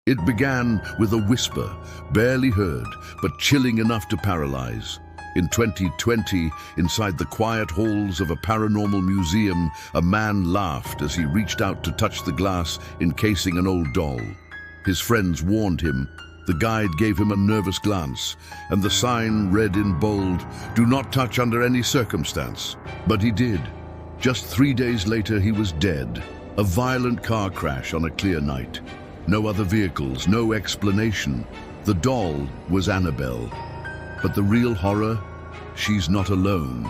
It began with a whisper, barely heard, but chilling enough to paralyze. In 2020, inside the quiet halls of a paranormal museum, a man laughed as he reached out to touch the glass encasing an old doll. His friends warned him. The guide gave him a nervous glance, and the sign read in bold, "Do not touch under any circumstance." But he did. Just 3 days later, he was dead. A violent car crash on a clear night. No other vehicles, no explanation. The doll was Annabelle. But the real horror? She's not alone.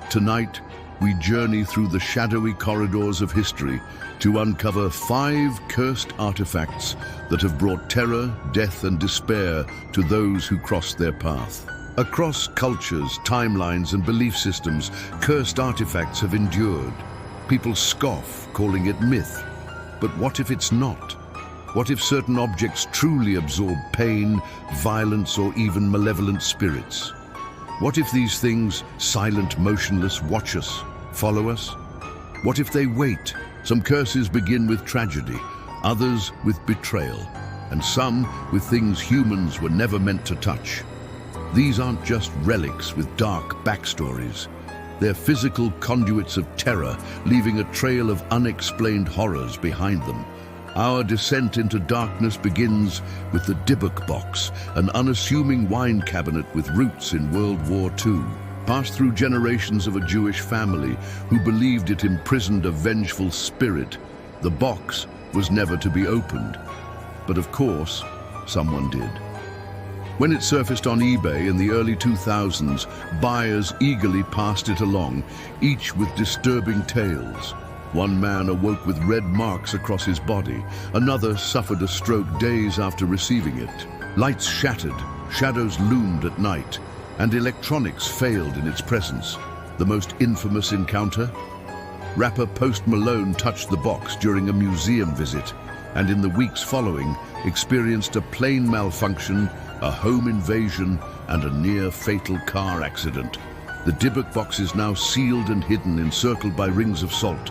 Tonight, we journey through the shadowy corridors of history to uncover 5 cursed artifacts that have brought terror, death, and despair to those who cross their path. Across cultures, timelines, and belief systems, cursed artifacts have endured. People scoff, calling it myth. But what if it's not? What if certain objects truly absorb pain, violence, or even malevolent spirits? What if these things, silent, motionless, watch us, follow us? What if they wait? Some curses begin with tragedy, others with betrayal, and some with things humans were never meant to touch. These aren't just relics with dark backstories. They're physical conduits of terror, leaving a trail of unexplained horrors behind them. Our descent into darkness begins with the Dybbuk box, an unassuming wine cabinet with roots in World War II. Passed through generations of a Jewish family who believed it imprisoned a vengeful spirit, the box was never to be opened. But of course, someone did. When it surfaced on eBay in the early 2000s, buyers eagerly passed it along, each with disturbing tales. One man awoke with red marks across his body. Another suffered a stroke days after receiving it. Lights shattered, shadows loomed at night, and electronics failed in its presence. The most infamous encounter? Rapper Post Malone touched the box during a museum visit, and in the weeks following, experienced a plane malfunction, a home invasion, and a near-fatal car accident. The Dybbuk box is now sealed and hidden, encircled by rings of salt.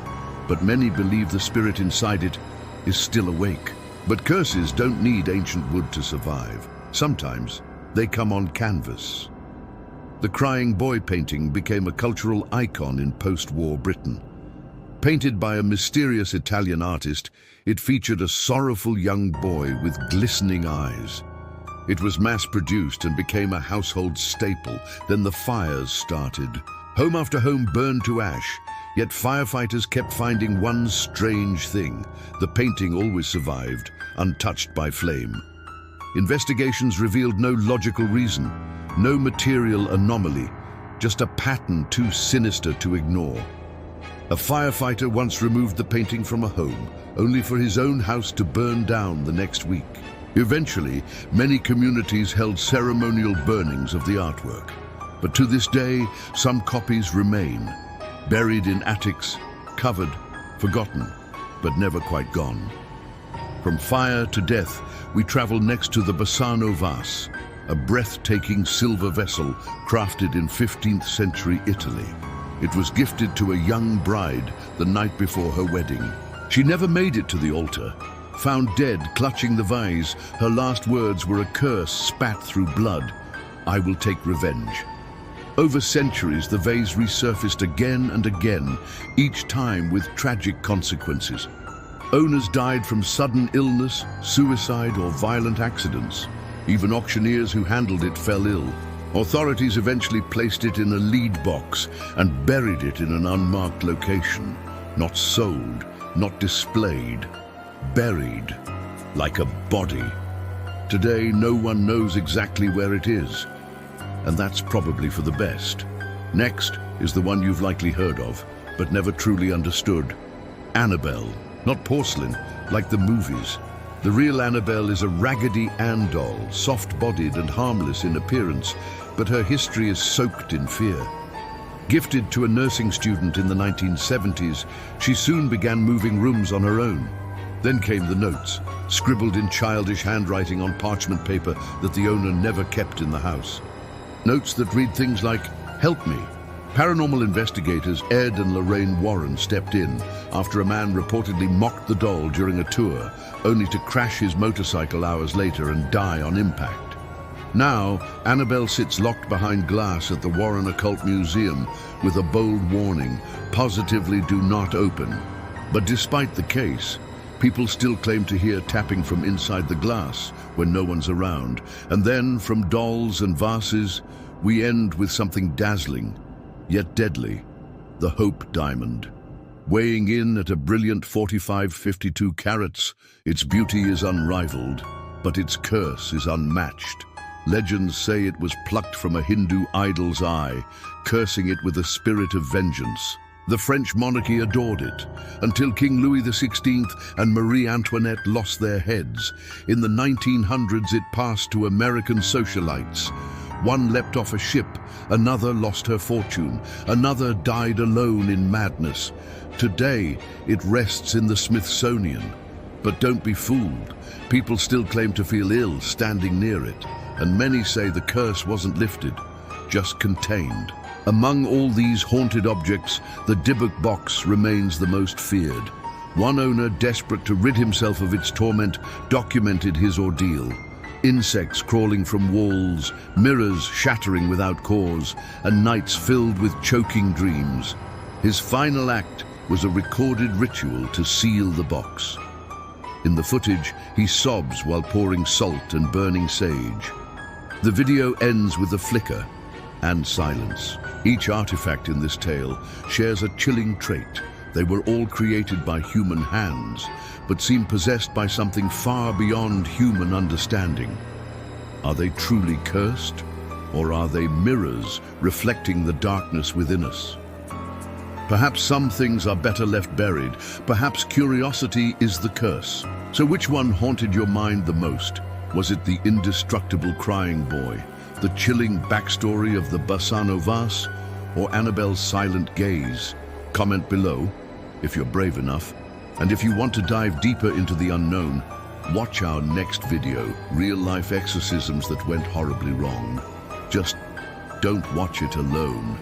But many believe the spirit inside it is still awake. But curses don't need ancient wood to survive. Sometimes they come on canvas. The Crying Boy painting became a cultural icon in post-war Britain. Painted by a mysterious Italian artist, it featured a sorrowful young boy with glistening eyes. It was mass-produced and became a household staple. Then the fires started. Home after home burned to ash. Yet firefighters kept finding one strange thing. The painting always survived, untouched by flame. Investigations revealed no logical reason, no material anomaly, just a pattern too sinister to ignore. A firefighter once removed the painting from a home, only for his own house to burn down the next week. Eventually, many communities held ceremonial burnings of the artwork. But to this day, some copies remain. Buried in attics, covered, forgotten, but never quite gone. From fire to death, we travel next to the Bassano vase, a breathtaking silver vessel crafted in 15th century Italy. It was gifted to a young bride the night before her wedding. She never made it to the altar. Found dead, clutching the vase, her last words were a curse spat through blood. "I will take revenge." Over centuries, the vase resurfaced again and again, each time with tragic consequences. Owners died from sudden illness, suicide, or violent accidents. Even auctioneers who handled it fell ill. Authorities eventually placed it in a lead box and buried it in an unmarked location. Not sold, not displayed, buried like a body. Today, no one knows exactly where it is. And that's probably for the best. Next is the one you've likely heard of, but never truly understood. Annabelle, not porcelain, like the movies. The real Annabelle is a Raggedy Ann doll, soft-bodied and harmless in appearance, but her history is soaked in fear. Gifted to a nursing student in the 1970s, she soon began moving rooms on her own. Then came the notes, scribbled in childish handwriting on parchment paper that the owner never kept in the house. Notes that read things like, "Help me," Paranormal investigators Ed and Lorraine Warren stepped in after a man reportedly mocked the doll during a tour, only to crash his motorcycle hours later and die on impact. Now, Annabelle sits locked behind glass at the Warren Occult Museum with a bold warning, positively do not open. But despite the case, people still claim to hear tapping from inside the glass when no one's around. And then, from dolls and vases, we end with something dazzling, yet deadly, the Hope Diamond. Weighing in at a brilliant 45-52 carats, its beauty is unrivaled, but its curse is unmatched. Legends say it was plucked from a Hindu idol's eye, cursing it with a spirit of vengeance. The French monarchy adored it, until King Louis XVI and Marie Antoinette lost their heads. In the 1900s, it passed to American socialites. One leapt off a ship, another lost her fortune, another died alone in madness. Today, it rests in the Smithsonian. But don't be fooled. People still claim to feel ill standing near it, and many say the curse wasn't lifted, just contained. Among all these haunted objects, the Dybbuk box remains the most feared. One owner, desperate to rid himself of its torment, documented his ordeal. Insects crawling from walls, mirrors shattering without cause, and nights filled with choking dreams. His final act was a recorded ritual to seal the box. In the footage, he sobs while pouring salt and burning sage. The video ends with a flicker and silence. Each artifact in this tale shares a chilling trait. They were all created by human hands, but seem possessed by something far beyond human understanding. Are they truly cursed, or are they mirrors reflecting the darkness within us? Perhaps some things are better left buried. Perhaps curiosity is the curse. So which one haunted your mind the most? Was it the indestructible crying boy, the chilling backstory of the Bassano vase, or Annabelle's silent gaze? Comment below, if you're brave enough. And if you want to dive deeper into the unknown, watch our next video, Real-Life Exorcisms That Went Horribly Wrong. Just don't watch it alone.